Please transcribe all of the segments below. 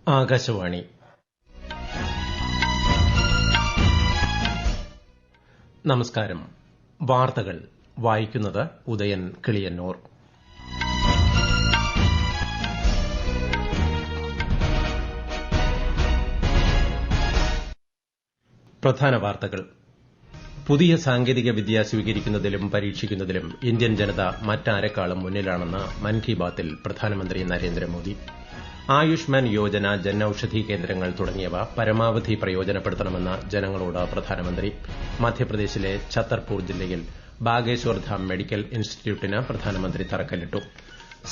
ആകാശവാണി. നമസ്കാരം. വാർത്തകൾ വായിക്കുന്നത് ഉദയൻ കിളിയന്നൂർ. പ്രധാന വാർത്തകൾ. പുതിയ സാങ്കേതിക വിദ്യ സ്വീകരിക്കുന്നതിലും പരീക്ഷിക്കുന്നതിലും ഇന്ത്യൻ ജനത മറ്റാരെക്കാളും മുന്നിലാണെന്ന് മൻ കി ബാത്തിൽ പ്രധാനമന്ത്രി നരേന്ദ്രമോദി. ആയുഷ്മാൻ യോജന, ജൻ ഔഷധി കേന്ദ്രങ്ങൾ തുടങ്ങിയവ പരമാവധി പ്രയോജനപ്പെടുത്തണമെന്ന് ജനങ്ങളോട് പ്രധാനമന്ത്രി. മധ്യപ്രദേശിലെ ഛത്തർപൂർ ജില്ലയിൽ ബാഗേശ്വർ ധാം മെഡിക്കൽ ഇൻസ്റ്റിറ്റ്യൂട്ടിന് പ്രധാനമന്ത്രി തറക്കല്ലിട്ടു.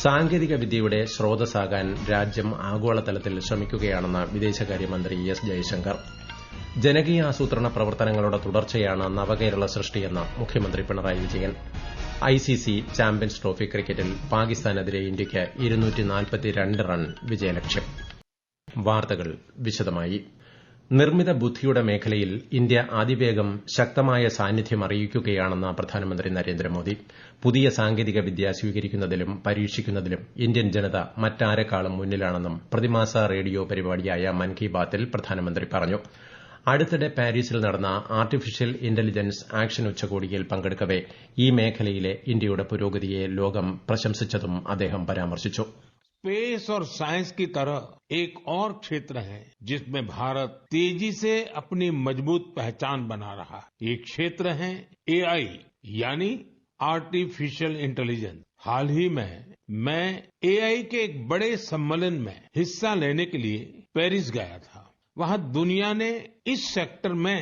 സാങ്കേതിക വിദ്യയുടെ സ്രോതസ്സാകാൻ രാജ്യം ആഗോളതലത്തിൽ ശ്രമിക്കുകയാണെന്ന് വിദേശകാര്യമന്ത്രി എസ് ജയശങ്കർ. ജനകീയ ആസൂത്രണ പ്രവർത്തനങ്ങളുടെ തുടർച്ചയാണ് നവകേരള സൃഷ്ടിയെന്ന് മുഖ്യമന്ത്രി Pinarayi Vijayan. ICC champions trophy ക്രിക്കറ്റിൽ പാകിസ്ഥാനെതിരെ ഇന്ത്യയ്ക്ക് 242 റൺ വിജയലക്ഷ്യം. വാർത്തകൾ വിശദമായി. നിർമ്മിത ബുദ്ധിയുടെ മേഖലയിൽ ഇന്ത്യ അതിവേഗം ശക്തമായ സാന്നിധ്യം അറിയിക്കുകയാണെന്ന് പ്രധാനമന്ത്രി നരേന്ദ്രമോദി. പുതിയ സാങ്കേതിക വിദ്യ സ്വീകരിക്കുന്നതിലും പരീക്ഷിക്കുന്നതിലും ഇന്ത്യൻ ജനത മറ്റാരെക്കാളും മുന്നിലാണെന്നും പ്രതിമാസ റേഡിയോ പരിപാടിയായ മൻ കി ബാത്തിൽ പ്രധാനമന്ത്രി പറഞ്ഞു. അടുത്തിടെ പാരീസിൽ നടന്ന ആർട്ടിഫിഷ്യൽ ഇന്റലിജൻസ് ആക്ഷൻ ഉച്ചകോടിയിൽ പങ്കെടുക്കവെ ഈ മേഖലയിലെ ഇന്ത്യയുടെ പുരോഗതിയെ ലോകം പ്രശംസിച്ചതും അദ്ദേഹം പരാമർശിച്ചു. स्पेस और साइंस की तरह एक और क्षेत्र है जिसमें भारत तेजी से अपनी मजबूत पहचान बना रहा है. ये क्षेत्र है एआई यानी आर्टिफिशियल इंटेलिजेंस. हाल ही में मैं एआई के एक बड़े सम्मेलन में हिस्सा लेने के लिए पेरिस गया था. वहां दुनिया ने इस सेक्टर में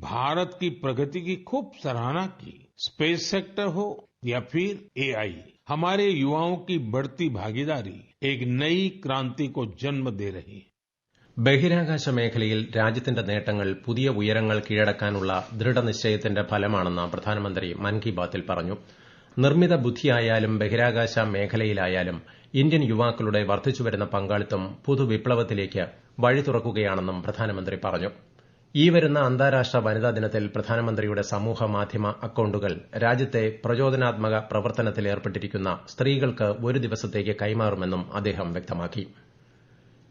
भारत की प्रगति की खूब सराहना की. स्पेस सेक्टर हो या फिर एआई, हमारे युवाओं की बढ़ती भागीदारी एक नई क्रांति को जन्म दे रही है. ബഹിരാകാശ മേഖലയിൽ രാജ്യത്തിന്റെ നേട്ടങ്ങൾ പുതിയ ഉയരങ്ങൾ കീഴടക്കാനുള്ള ദൃഢനിശ്ചയത്തിന്റെ ഫലമാണെന്ന് പ്രധാനമന്ത്രി മൻ കി ബാത്തിൽ പറഞ്ഞു. നിർമ്മിത ബുദ്ധിയായാലും ബഹിരാകാശ മേഖലയിലായാലും ഇന്ത്യൻ യുവാക്കളുടെ വർദ്ധിച്ചുവരുന്ന പങ്കാളിത്തം പുതുവിപ്ലവത്തിലേക്ക് വഴി തുറക്കുകയാണെന്നും പ്രധാനമന്ത്രി പറഞ്ഞു. ഈ വരുന്ന അന്താരാഷ്ട്ര വനിതാ ദിനത്തിൽ പ്രധാനമന്ത്രിയുടെ സമൂഹ മാധ്യമ അക്കൌണ്ടുകൾ രാജ്യത്തെ പ്രചോദനാത്മക പ്രവർത്തനത്തിൽ ഏർപ്പെട്ടിരിക്കുന്ന സ്ത്രീകൾക്ക് ഒരു ദിവസത്തേക്ക് കൈമാറുമെന്നും അദ്ദേഹം വ്യക്തമാക്കി.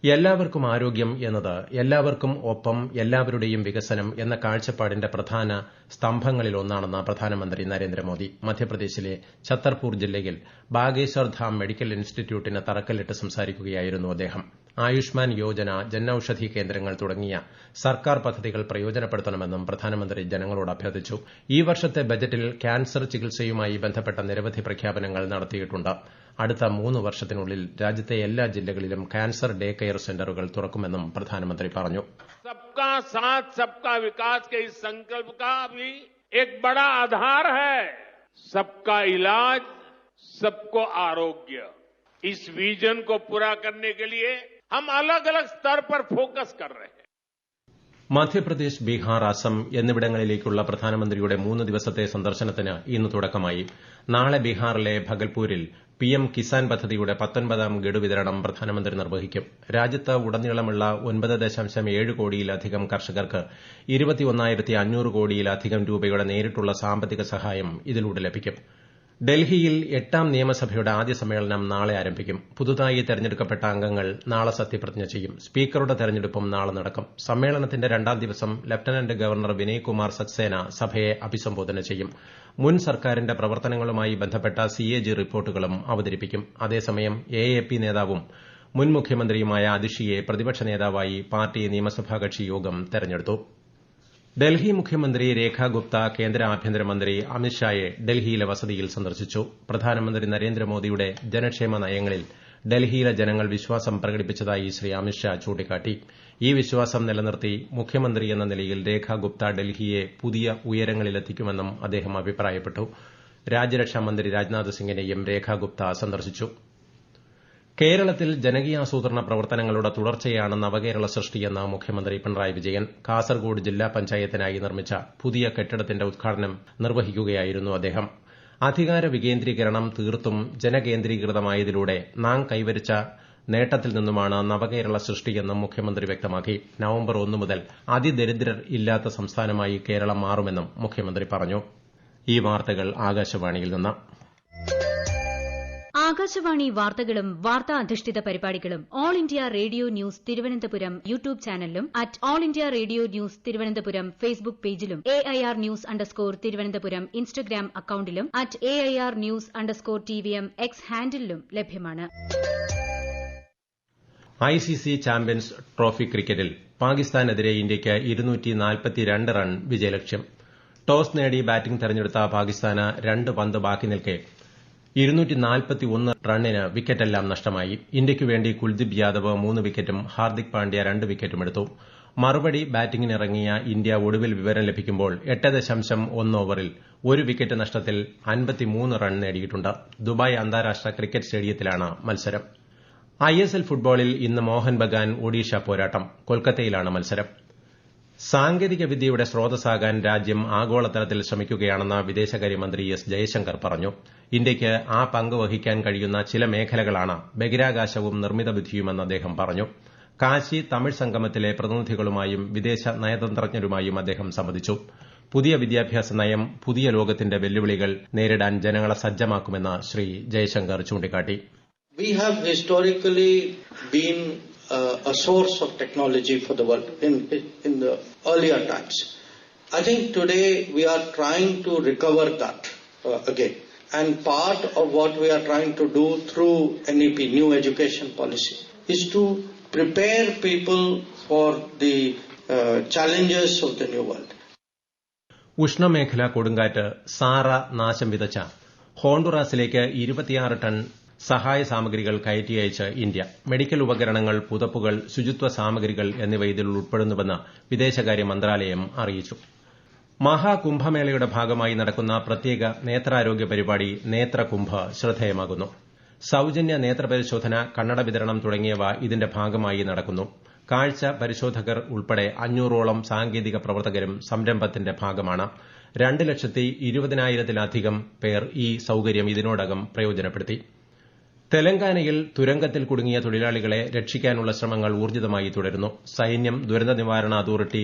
എല്ലാവർക്കും ആരോഗ്യം എന്നത് എല്ലാവർക്കും ഒപ്പം എല്ലാവരുടെയും വികസനം എന്ന കാഴ്ചപ്പാടിന്റെ പ്രധാന സ്തംഭങ്ങളിലൊന്നാണെന്ന് പ്രധാനമന്ത്രി നരേന്ദ്രമോദി. മധ്യപ്രദേശിലെ ഛത്തർപൂർ ജില്ലയിൽ ബാഗേശ്വർ ധാം മെഡിക്കൽ ഇൻസ്റ്റിറ്റ്യൂട്ടിന് തറക്കല്ലിട്ട് സംസാരിക്കുകയായിരുന്നു അദ്ദേഹം. ആയുഷ്മാൻ യോജന, ജൻ ഔഷധി കേന്ദ്രങ്ങൾ തുടങ്ങിയ സർക്കാർ പദ്ധതികൾ പ്രയോജനപ്പെടുത്തണമെന്നും പ്രധാനമന്ത്രി ജനങ്ങളോട് അഭ്യർത്ഥിച്ചു. ഈ വർഷത്തെ ബജറ്റിൽ ക്യാൻസർ ചികിത്സയുമായി ബന്ധപ്പെട്ട നിരവധി പ്രഖ്യാപനങ്ങൾ നടത്തിയിട്ടുണ്ട്. അടുത്ത 3 വർഷത്തിനുള്ളിൽ രാജ്യത്തെ എല്ലാ ജില്ലകളിലും ക്യാൻസർ ഡേ കെയർ സെന്ററുകൾ തുറക്കുമെന്നും പ്രധാനമന്ത്രി പറഞ്ഞു. सबका साथ सबका विकास के इस संकल्प का भी एक बड़ा आधार है सबका इलाज सबको आरोग्य. इस विजन को पूरा करने के लिए हम अलग अलग स्तर पर फोकस कर रहे हैं. മധ്യപ്രദേശ്, ബീഹാർ, അസം എന്നിവിടങ്ങളിലേക്കുള്ള പ്രധാനമന്ത്രിയുടെ 3 ദിവസത്തെ സന്ദർശനത്തിന് ഇന്ന് തുടക്കമായി. നാളെ ബീഹാറിലെ ഭഗൽപൂരിൽ പിഎം കിസാൻ പദ്ധതിയുടെ 19ാം ഗഡു വിതരണം പ്രധാനമന്ത്രി നിർവഹിക്കും. രാജ്യത്ത് ഉടനീളമുള്ള 9.7 കോടിയിലധികം കർഷകർക്ക് 21,500 കോടിയിലധികം രൂപയുടെ നേരിട്ടുള്ള സാമ്പത്തിക സഹായം ഇതിലൂടെ ലഭിക്കും. ഡൽഹിയിൽ 8ാം നിയമസഭയുടെ ആദ്യ സമ്മേളനം നാളെ ആരംഭിക്കും. പുതുതായി തെരഞ്ഞെടുക്കപ്പെട്ട അംഗങ്ങൾ നാളെ സത്യപ്രതിജ്ഞ ചെയ്യും. സ്പീക്കറുടെ തെരഞ്ഞെടുപ്പും നാളെ നടക്കും. സമ്മേളനത്തിന്റെ 2ാം ദിവസം ലഫ്റ്റനന്റ് ഗവർണർ വിനയ് കുമാർ സക്സേന സഭയെ അഭിസംബോധന ചെയ്യും. മുൻ സർക്കാരിന്റെ പ്രവർത്തനങ്ങളുമായി ബന്ധപ്പെട്ട സിഎജി റിപ്പോർട്ടുകളും അവതരിപ്പിക്കും. അതേസമയം എഎപി നേതാവും മുൻ മുഖ്യമന്ത്രിയുമായ അതിഷിയെ പ്രതിപക്ഷ നേതാവായി പാർട്ടി നിയമസഭാ കക്ഷി യോഗം തെരഞ്ഞെടുത്തു. ഡൽഹി മുഖ്യമന്ത്രി രേഖ ഗുപ്ത കേന്ദ്ര ആഭ്യന്തരമന്ത്രി അമിത്ഷായെ ഡൽഹിയിലെ വസതിയിൽ സന്ദർശിച്ചു. പ്രധാനമന്ത്രി നരേന്ദ്രമോദിയുടെ ജനക്ഷേമ നയങ്ങളിൽ ഡൽഹിയിലെ ജനങ്ങൾ വിശ്വാസം പ്രകടിപ്പിച്ചതായി ശ്രീ അമിത്ഷാ ചൂണ്ടിക്കാട്ടി. ഈ വിശ്വാസം നിലനിർത്തി മുഖ്യമന്ത്രി എന്ന നിലയിൽ രേഖ ഗുപ്ത ഡൽഹിയെ പുതിയ ഉയരങ്ങളിലെത്തിക്കുമെന്നും അദ്ദേഹം അഭിപ്രായപ്പെട്ടു. രാജ്യരക്ഷാമന്ത്രി രാജ്നാഥ് സിംഗിനെയും രേഖ ഗുപ്ത സന്ദർശിച്ചു. കേരളത്തിൽ ജനകീയാസൂത്രണ പ്രവർത്തനങ്ങളുടെ തുടർച്ചയാണ് നവകേരള സൃഷ്ടിയെന്ന് മുഖ്യമന്ത്രി പിണറായി വിജയൻ. കാസർഗോഡ് ജില്ലാ പഞ്ചായത്തിനായി നിർമ്മിച്ച പുതിയ കെട്ടിടത്തിന്റെ ഉദ്ഘാടനം നിർവഹിക്കുകയായിരുന്നു അദ്ദേഹം. അധികാര വികേന്ദ്രീകരണം തീർത്തും ജനകേന്ദ്രീകൃതമായതിലൂടെ നാം കൈവരിച്ച നേട്ടത്തിൽ നിന്നുമാണ് നവകേരള സൃഷ്ടിയെന്നും മുഖ്യമന്ത്രി വ്യക്തമാക്കി. നവംബർ 1 മുതൽ അതിദരിദ്രർ ഇല്ലാത്ത സംസ്ഥാനമായി കേരളം മാറുമെന്നും മുഖ്യമന്ത്രി പറഞ്ഞു. ഈ വാർത്തകൾ ആകാശവാണിയിൽ നിന്ന്. ആകാശവാണി വാർത്തകളും വാർത്താ അധിഷ്ഠിത പരിപാടികളും All India Radio News Thiruvananthapuram YouTube ചാനലിലും at All India Radio News Thiruvananthapuram Facebook പേജിലും AIR ന്യൂസ് _ തിരുവനന്തപുരം ഇൻസ്റ്റഗ്രാം അക്കൌണ്ടിലും at AIR news _ TVM X ഹാൻഡിലും ലഭ്യമാണ്. ICC ചാമ്പ്യൻസ് ട്രോഫി ക്രിക്കറ്റിൽ പാകിസ്ഥാനെതിരെ ഇന്ത്യയ്ക്ക് 242 റൺ വിജയലക്ഷ്യം. ടോസ് നേടി ബാറ്റിംഗ് തെരഞ്ഞെടുത്ത പാകിസ്ഥാന് 2 പന്ത് ബാക്കി നിൽക്കെ 241 റണ്ണിന് വിക്കറ്റെല്ലാം നഷ്ടമായി. ഇന്ത്യയ്ക്കു വേണ്ടി കുൽദീപ് യാദവ് 3 വിക്കറ്റും ഹാർദിക് പാണ്ഡ്യ 2 വിക്കറ്റും എടുത്തു. മറുപടി ബാറ്റിംഗിനിറങ്ങിയ ഇന്ത്യ ഒടുവിൽ വിവരം ലഭിക്കുമ്പോൾ 8.1 ഓവറിൽ 1 വിക്കറ്റ് നഷ്ടത്തിൽ 53 റൺ നേടിയിട്ടുണ്ട്. ദുബായ് അന്താരാഷ്ട്ര ക്രിക്കറ്റ് സ്റ്റേഡിയത്തിലാണ് മത്സരം. ISL ഫുട്ബോളിൽ ഇന്ന് മോഹൻ ബഗാൻ ഒഡീഷ പോരാട്ടം. കൊൽക്കത്തയിലാണ് മത്സരം. സാങ്കേതിക വിദ്യയുടെ സ്രോതസ്സാകാൻ രാജ്യം ആഗോളതലത്തിൽ ശ്രമിക്കുകയാണെന്ന് വിദേശകാര്യമന്ത്രി എസ് ജയശങ്കർ പറഞ്ഞു. ഇന്ത്യയ്ക്ക് ആ പങ്ക് വഹിക്കാൻ കഴിയുന്ന ചില മേഖലകളാണ് ബഹിരാകാശവും നിർമ്മിത ബുദ്ധിയുമെന്ന് അദ്ദേഹം പറഞ്ഞു. കാശി തമിഴ് സംഗമത്തിലെ പ്രതിനിധികളുമായും വിദേശ നയതന്ത്രജ്ഞരുമായും അദ്ദേഹം സംവദിച്ചു. പുതിയ വിദ്യാഭ്യാസ നയം പുതിയ ലോകത്തിന്റെ വെല്ലുവിളികൾ നേരിടാൻ ജനങ്ങളെ സജ്ജമാക്കുമെന്ന് ശ്രീ ജയശങ്കർ ചൂണ്ടിക്കാട്ടി. We have historically been a source of technology for the world in the earlier times. I think today we are trying to recover that again. And part of what we are trying to do through NEP, New Education Policy, is to prepare people for the challenges of the new world. ഉഷ്ണമേഖലാ കൊടുങ്കാറ്റ് Sara നാശം വിതച്ച ഹോണ്ടുറാസിലേക്ക് 26 ton സഹായ സാമഗ്രികൾ കയറ്റി അയച്ച് India. Medical ഉപകരണങ്ങൾ, പുതപ്പുകൾ, ശുചിത്വ സാമഗ്രികൾ എന്നിവ ഇതിൽ ഉൾപ്പെടുന്നുവെന്ന് വിദേശകാര്യ മന്ത്രാലയം അറിയിച്ചു. മഹാകുംഭമേളയുടെ ഭാഗമായി നടക്കുന്ന പ്രത്യേക നേത്രാരോഗ്യ പരിപാടി നേത്രകുംഭ് ശ്രദ്ധേയമാകുന്നു. സൌജന്യ നേത്രപരിശോധന, കണ്ണട വിതരണം തുടങ്ങിയവ ഇതിന്റെ ഭാഗമായി നടക്കുന്നു. കാഴ്ച പരിശോധകർ ഉൾപ്പെടെ 500ഓളം സാങ്കേതിക പ്രവർത്തകരും സംരംഭത്തിന്റെ ഭാഗമാണ്. 2,20,000-ലധികം പേർ ഈ സൌകര്യം ഇതിനോടകം പ്രയോജനപ്പെടുത്തി. തെലങ്കാനയിൽ തുരങ്കത്തിൽ കുടുങ്ങിയ തൊഴിലാളികളെ രക്ഷിക്കാനുള്ള ശ്രമങ്ങൾ ഊർജിതമായി തുടരുന്നു. സൈന്യം, ദുരന്ത നിവാരണ അതോറിറ്റി,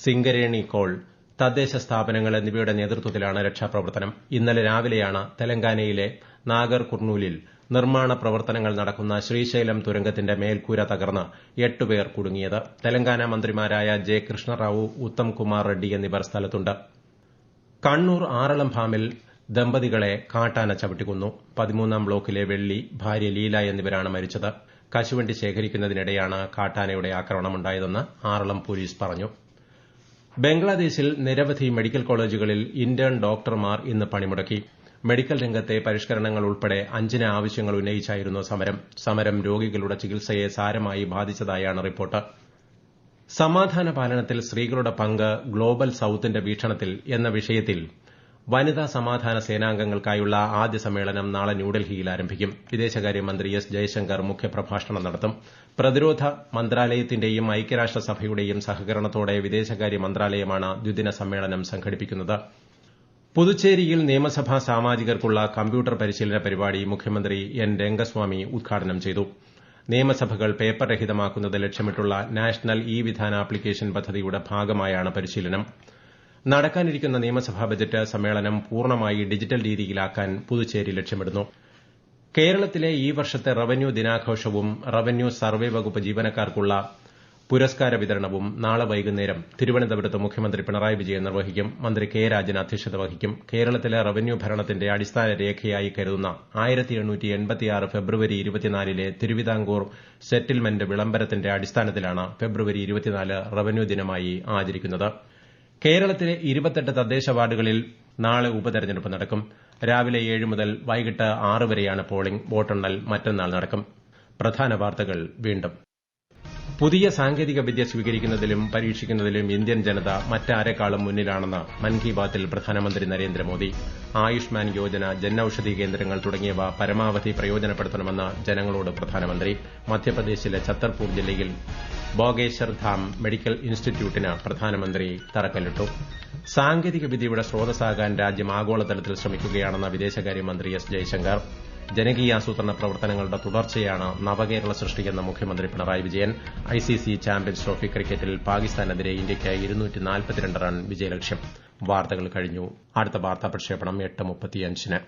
സിംഗരേണി കോൾ, തദ്ദേശ സ്ഥാപനങ്ങൾ എന്നിവയുടെ നേതൃത്വത്തിലാണ് രക്ഷാപ്രവർത്തനം. ഇന്നലെ രാവിലെയാണ് തെലങ്കാനയിലെ നാഗർ കുർണൂലിൽ നിർമ്മാണ പ്രവർത്തനങ്ങൾ നടക്കുന്ന ശ്രീശൈലം തുരങ്കത്തിന്റെ മേൽക്കൂര തകർന്ന് 8 പേർ കുടുങ്ങിയത്. തെലങ്കാന മന്ത്രിമാരായ ജെ കൃഷ്ണറാവു, ഉത്തം കുമാർ റെഡ്ഡി എന്നിവർ സ്ഥലത്തുണ്ട്. കണ്ണൂർ ആറളം ഫാമിൽ ദമ്പതികളെ കാട്ടാന ചവിട്ടിക്കൊന്നു. 13ാം ബ്ലോക്കിലെ വെള്ളി, ഭാര്യ ലീല എന്നിവരാണ് മരിച്ചത്. കശുവണ്ടി ശേഖരിക്കുന്നതിനിടെയാണ് കാട്ടാനയുടെ ആക്രമണമുണ്ടായതെന്ന് ആറളം പോലീസ് പറഞ്ഞു. ബംഗ്ലാദേശിൽ നിരവധി മെഡിക്കൽ കോളേജുകളിൽ ഇന്റേൺ ഡോക്ടർമാർ ഇന്ന് പണിമുടക്കി. മെഡിക്കൽ രംഗത്തെ പരിഷ്കരണങ്ങൾ ഉൾപ്പെടെ 5 ആവശ്യങ്ങൾ ഉന്നയിച്ചായിരുന്നു സമരം. സമരം രോഗികളുടെ ചികിത്സയെ സാരമായി ബാധിച്ചതായാണ് റിപ്പോർട്ട്. സമാധാന പാലനത്തിൽ സ്ത്രീകളുടെ പങ്ക് ഗ്ലോബൽ സൌത്തിന്റെ വീക്ഷണത്തിൽ എന്ന വിഷയത്തിൽ വനിതാ സമാധാന സേനാംഗങ്ങൾക്കായുള്ള ആദ്യ സമ്മേളനം നാളെ ന്യൂഡൽഹിയിൽ ആരംഭിക്കും. വിദേശകാര്യമന്ത്രി എസ് ജയശങ്കർ മുഖ്യപ്രഭാഷണം നടത്തും. പ്രതിരോധ മന്ത്രാലയത്തിന്റെയും ഐക്യരാഷ്ട്രസഭയുടെയും സഹകരണത്തോടെ വിദേശകാര്യ മന്ത്രാലയമാണ് ദ്വിദിന സമ്മേളനം സംഘടിപ്പിക്കുന്നത്. പുതുച്ചേരിയിൽ നിയമസഭാ സാമാജികർക്കുള്ള കമ്പ്യൂട്ടർ പരിശീലന പരിപാടി മുഖ്യമന്ത്രി എൻ രംഗസ്വാമി ഉദ്ഘാടനം ചെയ്തു. നിയമസഭകൾ പേപ്പർ രഹിതമാക്കുന്നത് ലക്ഷ്യമിട്ടുള്ള നാഷണൽ ഇ-വിധാൻ ആപ്ലിക്കേഷൻ പദ്ധതിയുടെ ഭാഗമായാണ് പരിശീലനം. നടക്കാനിരിക്കുന്ന നിയമസഭാ ബജറ്റ് സമ്മേളനം പൂർണ്ണമായി ഡിജിറ്റൽ രീതിയിലാക്കാൻ പുതുച്ചേരി ലക്ഷ്യമിടുന്നു. കേരളത്തിലെ ഈ വർഷത്തെ റവന്യൂ ദിനാഘോഷവും റവന്യൂ സർവേ വകുപ്പ് ജീവനക്കാർക്കുള്ള പുരസ്കാര വിതരണവും നാളെ വൈകുന്നേരം തിരുവനന്തപുരത്ത് മുഖ്യമന്ത്രി പിണറായി വിജയൻ നിർവഹിക്കും. മന്ത്രി കെ രാജൻ അധ്യക്ഷത വഹിക്കും. കേരളത്തിലെ റവന്യൂ ഭരണത്തിന്റെ അടിസ്ഥാന രേഖയായി കരുതുന്ന 1886 ഫെബ്രുവരി 24 തിരുവിതാംകൂർ സെറ്റിൽമെന്റ് വിളംബരത്തിന്റെ അടിസ്ഥാനത്തിലാണ് ഫെബ്രുവരി 24 റവന്യൂ ദിനമായി ആചരിക്കുന്നത്. കേരളത്തിലെ 28 തദ്ദേശ വാർഡുകളിൽ നാളെ ഉപതെരഞ്ഞെടുപ്പ് നടക്കും. രാവിലെ 7 മുതൽ വൈകിട്ട് 6 വരെയാണ് പോളിംഗ്. വോട്ടെണ്ണൽ മറ്റന്നാൾ നടക്കും. പ്രധാന വാർത്തകൾ വീണ്ടും. പുതിയ സാങ്കേതിക വിദ്യ സ്വീകരിക്കുന്നതിലും പരീക്ഷിക്കുന്നതിലും ഇന്ത്യൻ ജനത മറ്റാരെക്കാളും മുന്നിലാണെന്ന് മൻ കി ബാത്തിൽ പ്രധാനമന്ത്രി നരേന്ദ്രമോദി. ആയുഷ്മാൻ യോജന, ജൻഔഷധി കേന്ദ്രങ്ങൾ തുടങ്ങിയവ പരമാവധി പ്രയോജനപ്പെടുത്തണമെന്ന് ജനങ്ങളോട് പ്രധാനമന്ത്രി. മധ്യപ്രദേശിലെ ഛത്തർപൂർ ജില്ലയിൽ ബോഗേശ്വർ ധാം മെഡിക്കൽ ഇൻസ്റ്റിറ്റ്യൂട്ടിന് പ്രധാനമന്ത്രി തറക്കല്ലിട്ടു. സാങ്കേതിക വിദ്യയുടെ സ്രോതസ്സാകാൻ രാജ്യം ആഗോളതലത്തിൽ ശ്രമിക്കുകയാണെന്ന് വിദേശകാര്യമന്ത്രി എസ് ജയശങ്കർ. ജനകീയാസൂത്രണ പ്രവർത്തനങ്ങളുടെ തുടർച്ചയാണ് നവകേരള സൃഷ്ടിയെന്ന മുഖ്യമന്ത്രി Pinarayi Vijayan. ICC champions trophy ക്രിക്കറ്റിൽ പാകിസ്ഥാനെതിരെ ഇന്ത്യയ്ക്ക് 242 റൺ വിജയലക്ഷ്യം. വാർത്തകൾ കഴിഞ്ഞു. അടുത്ത വാർത്താ പ്രക്ഷേപണം 8:35-ന്.